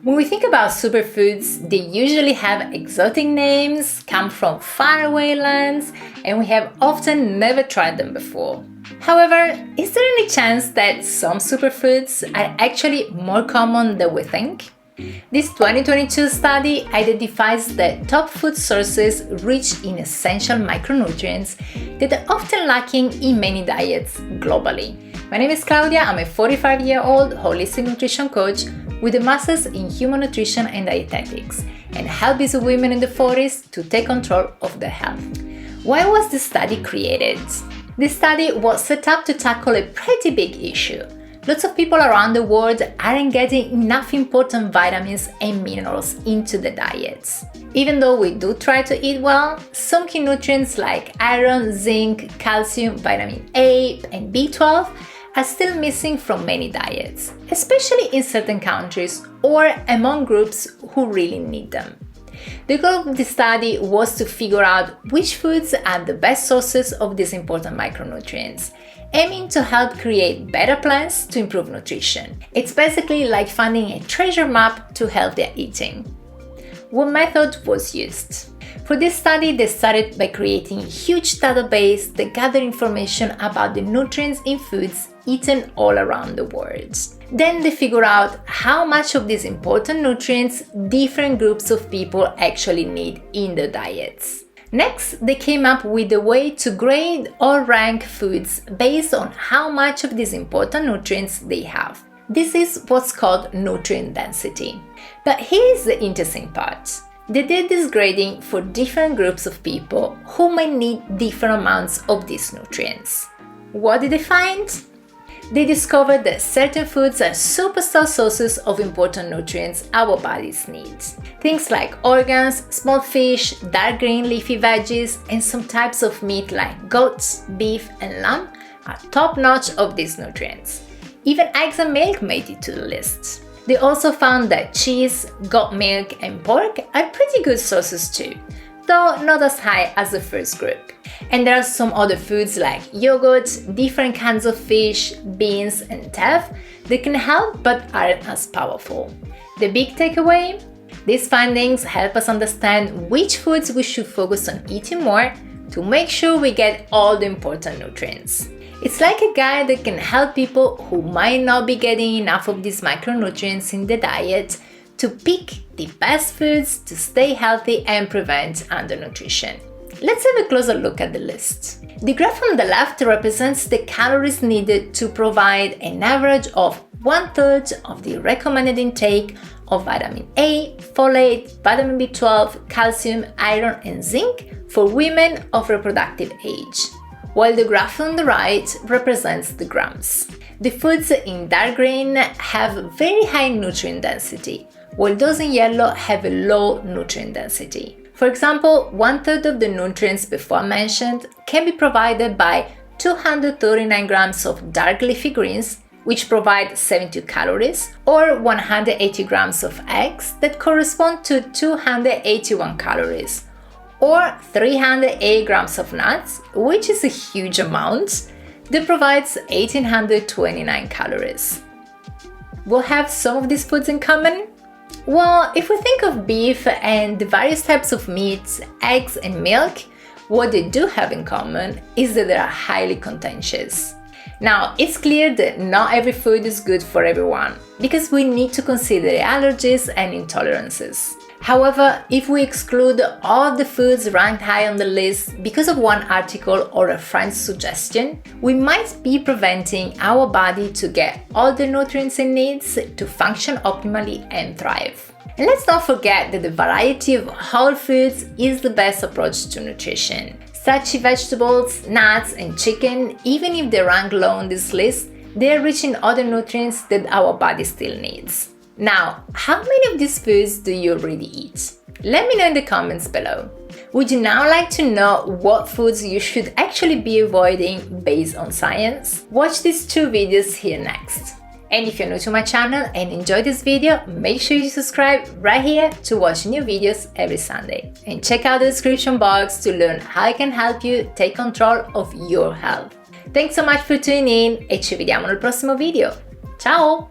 When we think about superfoods, they usually have exotic names, come from faraway lands, and we have often never tried them before. However, is there any chance that some superfoods are actually more common than we think? This 2022 study identifies the top food sources rich in essential micronutrients that are often lacking in many diets globally. My name is Claudia, I'm a 45-year-old holistic nutrition coach with a master's in human nutrition and dietetics, and help busy women in the 40s to take control of their health. Why was this study created? This study was set up to tackle a pretty big issue. Lots of people around the world aren't getting enough important vitamins and minerals into the diets. Even though we do try to eat well, some key nutrients like iron, zinc, calcium, vitamin A, and B12 are still missing from many diets, especially in certain countries or among groups who really need them. The goal of the study was to figure out which foods are the best sources of these important micronutrients, aiming to help create better plans to improve nutrition. It's basically like finding a treasure map to healthier eating. What method was used? For this study, they started by creating a huge database that gathered information about the nutrients in foods eaten all around the world. Then they figured out how much of these important nutrients different groups of people actually need in their diets. Next, they came up with a way to grade or rank foods based on how much of these important nutrients they have. This is what's called nutrient density. But here's the interesting part. They did this grading for different groups of people who might need different amounts of these nutrients. What did they find? They discovered that certain foods are superstar sources of important nutrients our bodies need. Things like organs, small fish, dark green leafy veggies, and some types of meat like goats, beef, and lamb are top-notch of these nutrients. Even eggs and milk made it to the list. They also found that cheese, goat milk, and pork are pretty good sources too, though not as high as the first group. And there are some other foods like yogurt, different kinds of fish, beans, and teff that can help but aren't as powerful. The big takeaway? These findings help us understand which foods we should focus on eating more to make sure we get all the important nutrients. It's like a guide that can help people who might not be getting enough of these micronutrients in the diet to pick the best foods to stay healthy and prevent undernutrition. Let's have a closer look at the list. The graph on the left represents the calories needed to provide an average of 1/3 of the recommended intake of vitamin A, folate, vitamin B12, calcium, iron, and zinc for women of reproductive age, while the graph on the right represents the grams. The foods in dark green have very high nutrient density, while those in yellow have a low nutrient density. For example, 1/3 of the nutrients before mentioned can be provided by 239 grams of dark leafy greens, which provide 72 calories, or 180 grams of eggs that correspond to 281 calories, or 308 grams of nuts, which is a huge amount, that provides 1829 calories. What have some of these foods in common? Well, if we think of beef and the various types of meats, eggs, and milk, what they do have in common is that they are highly contentious. Now, it's clear that not every food is good for everyone, because we need to consider allergies and intolerances. However, if we exclude all the foods ranked high on the list because of one article or a friend's suggestion, we might be preventing our body to get all the nutrients it needs to function optimally and thrive. And let's not forget that the variety of whole foods is the best approach to nutrition. Starchy vegetables, nuts, and chicken, even if they rank low on this list, they are rich in other nutrients that our body still needs. Now, how many of these foods do you already eat? Let me know in the comments below. Would you now like to know what foods you should actually be avoiding based on science? Watch these 2 videos here next. And if you're new to my channel and enjoyed this video, make sure you subscribe right here to watch new videos every Sunday. And check out the description box to learn how I can help you take control of your health. Thanks so much for tuning in e ci vediamo nel prossimo video. Ciao!